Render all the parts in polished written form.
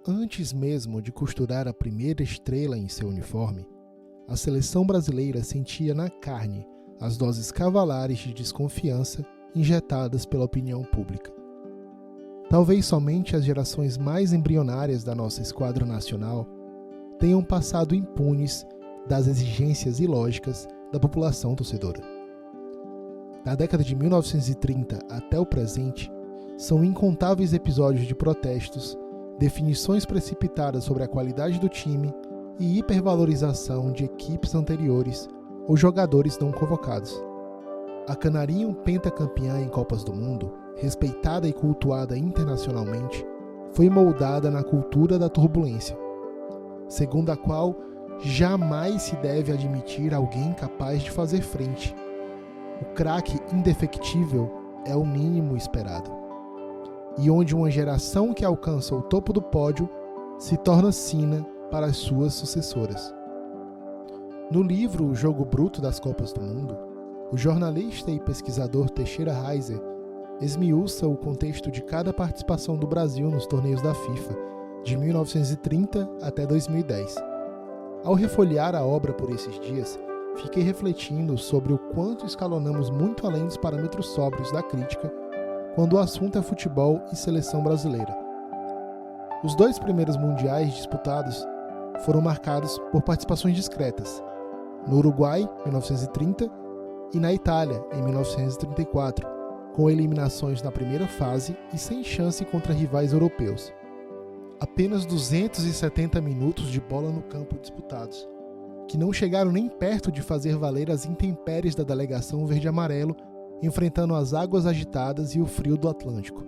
antes mesmo de costurar a primeira estrela em seu uniforme, a seleção brasileira sentia na carne as doses cavalares de desconfiança injetadas pela opinião pública. Talvez somente as gerações mais embrionárias da nossa esquadra nacional tenham passado impunes das exigências ilógicas da população torcedora. Da década de 1930 até o presente, são incontáveis episódios de protestos, definições precipitadas sobre a qualidade do time e hipervalorização de equipes anteriores ou jogadores não convocados. A canarinho pentacampeã em Copas do Mundo, respeitada e cultuada internacionalmente, foi moldada na cultura da turbulência, segundo a qual jamais se deve admitir alguém capaz de fazer frente. O craque indefectível é o mínimo esperado, e onde uma geração que alcança o topo do pódio se torna sina para as suas sucessoras. No livro O Jogo Bruto das Copas do Mundo, o jornalista e pesquisador Teixeira Reiser esmiuça o contexto de cada participação do Brasil nos torneios da FIFA, de 1930 até 2010. Ao refolhear a obra por esses dias, fiquei refletindo sobre o quanto escalonamos muito além dos parâmetros sóbrios da crítica quando o assunto é futebol e seleção brasileira. Os 2 primeiros mundiais disputados foram marcados por participações discretas, no Uruguai, 1930, e na Itália, em 1934, com eliminações na primeira fase e sem chance contra rivais europeus. Apenas 270 minutos de bola no campo disputados, que não chegaram nem perto de fazer valer as intempéries da delegação verde-amarelo, enfrentando as águas agitadas e o frio do Atlântico.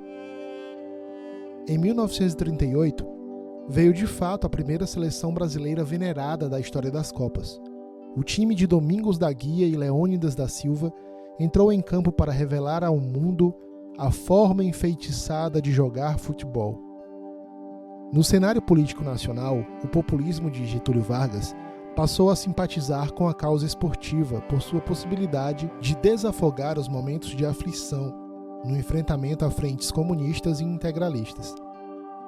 Em 1938, veio de fato a primeira seleção brasileira venerada da história das Copas. O time de Domingos da Guia e Leônidas da Silva entrou em campo para revelar ao mundo a forma enfeitiçada de jogar futebol. No cenário político nacional, o populismo de Getúlio Vargas passou a simpatizar com a causa esportiva por sua possibilidade de desafogar os momentos de aflição no enfrentamento a frentes comunistas e integralistas.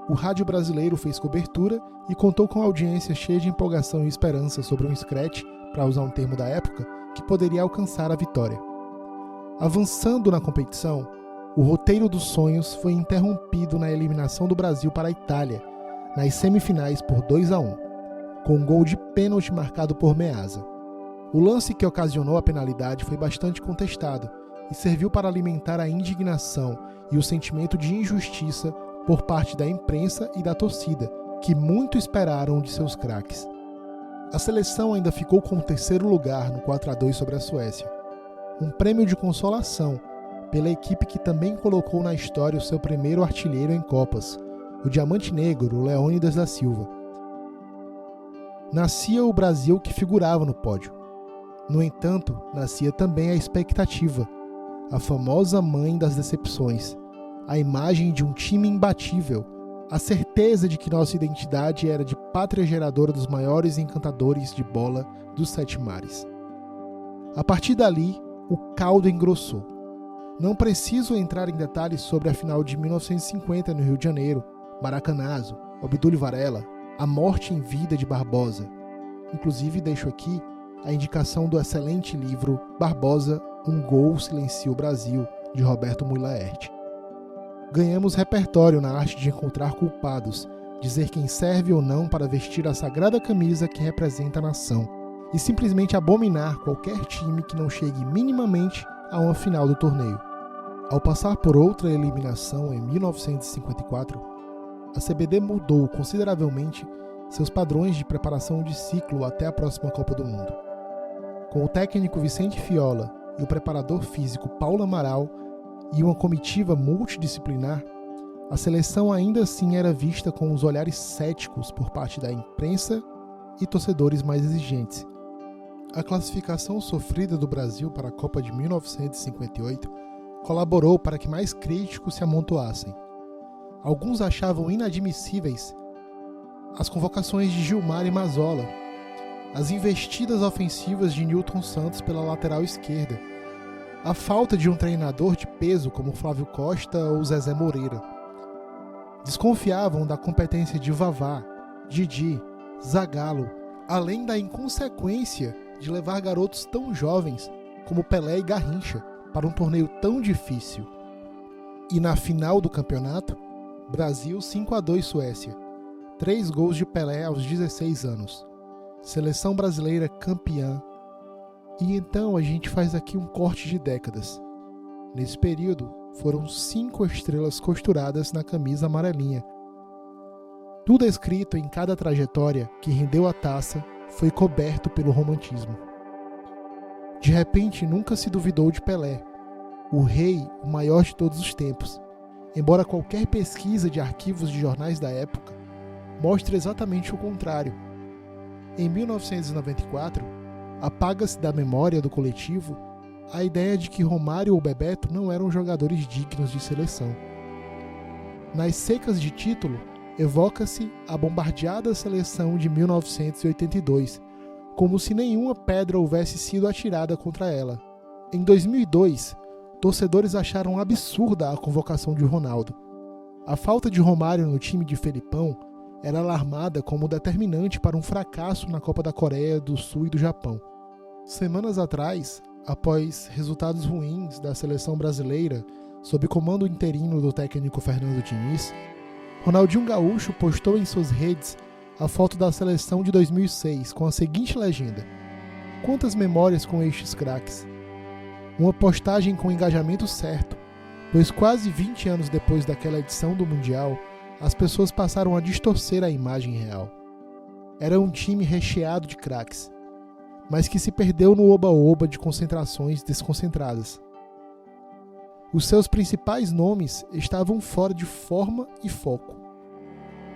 O rádio brasileiro fez cobertura e contou com audiência cheia de empolgação e esperança sobre um scratch, para usar um termo da época, que poderia alcançar a vitória. Avançando na competição, o roteiro dos sonhos foi interrompido na eliminação do Brasil para a Itália, nas semifinais por 2-1, com um gol de pênalti marcado por Meazza. O lance que ocasionou a penalidade foi bastante contestado e serviu para alimentar a indignação e o sentimento de injustiça por parte da imprensa e da torcida, que muito esperaram de seus craques. A seleção ainda ficou com o 3º lugar no 4-2 sobre a Suécia, um prêmio de consolação pela equipe que também colocou na história o seu primeiro artilheiro em Copas, o Diamante Negro, o Leônidas da Silva. Nascia o Brasil que figurava no pódio. No entanto, nascia também a expectativa, a famosa mãe das decepções, a imagem de um time imbatível, a certeza de que nossa identidade era de pátria geradora dos maiores encantadores de bola dos 7 mares. A partir dali, o caldo engrossou. Não preciso entrar em detalhes sobre a final de 1950 no Rio de Janeiro, Maracanazo, Obdúlio Varela, a morte em vida de Barbosa. Inclusive deixo aqui a indicação do excelente livro Barbosa, Um Gol Silencia o Brasil, de Roberto Mui Laerte. Ganhamos repertório na arte de encontrar culpados, dizer quem serve ou não para vestir a sagrada camisa que representa a nação, e simplesmente abominar qualquer time que não chegue minimamente a uma final do torneio. Ao passar por outra eliminação em 1954, a CBD mudou consideravelmente seus padrões de preparação de ciclo até a próxima Copa do Mundo. Com o técnico Vicente Fiola e o preparador físico Paulo Amaral e uma comitiva multidisciplinar, a seleção ainda assim era vista com os olhares céticos por parte da imprensa e torcedores mais exigentes. A classificação sofrida do Brasil para a Copa de 1958 colaborou para que mais críticos se amontoassem. Alguns achavam inadmissíveis as convocações de Gilmar e Mazzola, as investidas ofensivas de Nilton Santos pela lateral esquerda, a falta de um treinador de peso como Flávio Costa ou Zezé Moreira. Desconfiavam da competência de Vavá, Didi, Zagallo, além da inconsequência de levar garotos tão jovens como Pelé e Garrincha para um torneio tão difícil. E na final do campeonato, Brasil 5-2 Suécia. 3 gols de Pelé aos 16 anos. Seleção brasileira campeã. E então a gente faz aqui um corte de décadas. Nesse período, foram 5 estrelas costuradas na camisa amarelinha. Tudo escrito em cada trajetória que rendeu a taça foi coberto pelo romantismo. De repente, nunca se duvidou de Pelé, o rei, o maior de todos os tempos, embora qualquer pesquisa de arquivos de jornais da época mostre exatamente o contrário. Em 1994, apaga-se da memória do coletivo a ideia de que Romário ou Bebeto não eram jogadores dignos de seleção. Nas secas de título, evoca-se a bombardeada seleção de 1982, como se nenhuma pedra houvesse sido atirada contra ela. Em 2002, torcedores acharam absurda a convocação de Ronaldo. A falta de Romário no time de Felipão era alarmada como determinante para um fracasso na Copa da Coreia do Sul e do Japão. Semanas atrás, após resultados ruins da seleção brasileira sob comando interino do técnico Fernando Diniz, Ronaldinho Gaúcho postou em suas redes a foto da seleção de 2006 com a seguinte legenda: "Quantas memórias com estes craques?" Uma postagem com engajamento certo, pois quase 20 anos depois daquela edição do Mundial, as pessoas passaram a distorcer a imagem real. Era um time recheado de craques, mas que se perdeu no oba-oba de concentrações desconcentradas. Os seus principais nomes estavam fora de forma e foco.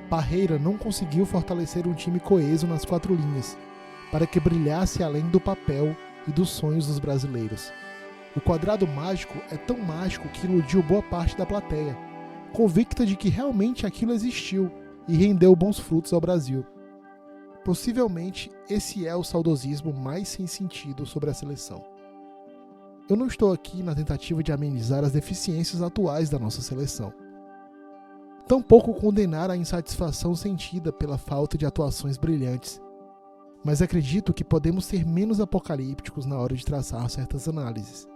Parreira não conseguiu fortalecer um time coeso nas 4 linhas, para que brilhasse além do papel e dos sonhos dos brasileiros. O quadrado mágico é tão mágico que iludiu boa parte da plateia, convicta de que realmente aquilo existiu e rendeu bons frutos ao Brasil. Possivelmente, esse é o saudosismo mais sem sentido sobre a seleção. Eu não estou aqui na tentativa de amenizar as deficiências atuais da nossa seleção. Tampouco condenar a insatisfação sentida pela falta de atuações brilhantes, mas acredito que podemos ser menos apocalípticos na hora de traçar certas análises.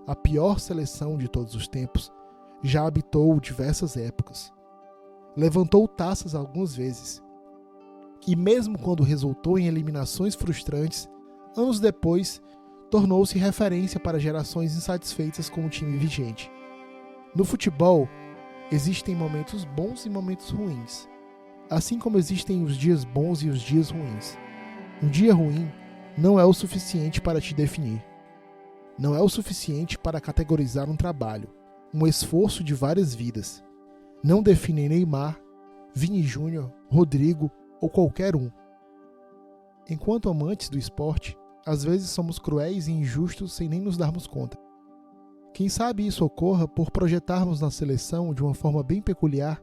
A pior seleção de todos os tempos já habitou diversas épocas. Levantou taças algumas vezes. E mesmo quando resultou em eliminações frustrantes, anos depois, tornou-se referência para gerações insatisfeitas com o time vigente. No futebol, existem momentos bons e momentos ruins, assim como existem os dias bons e os dias ruins. Um dia ruim não é o suficiente para te definir. Não é o suficiente para categorizar um trabalho, um esforço de várias vidas. Não define Neymar, Vini Júnior, Rodrigo ou qualquer um. Enquanto amantes do esporte, às vezes somos cruéis e injustos sem nem nos darmos conta. Quem sabe isso ocorra por projetarmos na seleção, de uma forma bem peculiar,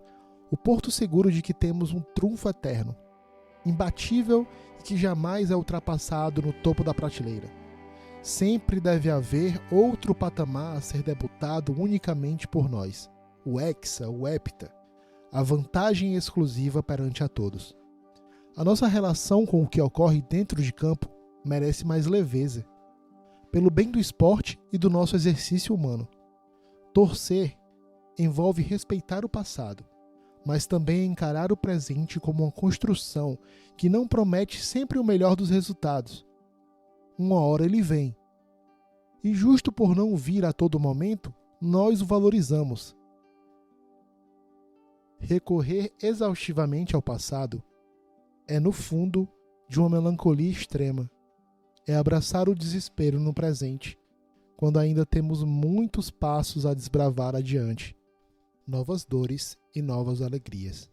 o porto seguro de que temos um trunfo eterno, imbatível e que jamais é ultrapassado no topo da prateleira. Sempre deve haver outro patamar a ser debutado unicamente por nós, o hexa, o hepta, a vantagem exclusiva perante a todos. A nossa relação com o que ocorre dentro de campo merece mais leveza, pelo bem do esporte e do nosso exercício humano. Torcer envolve respeitar o passado, mas também encarar o presente como uma construção que não promete sempre o melhor dos resultados. Uma hora ele vem. E justo por não vir a todo momento, nós o valorizamos. Recorrer exaustivamente ao passado é, no fundo, de uma melancolia extrema. É abraçar o desespero no presente, quando ainda temos muitos passos a desbravar adiante, novas dores e novas alegrias.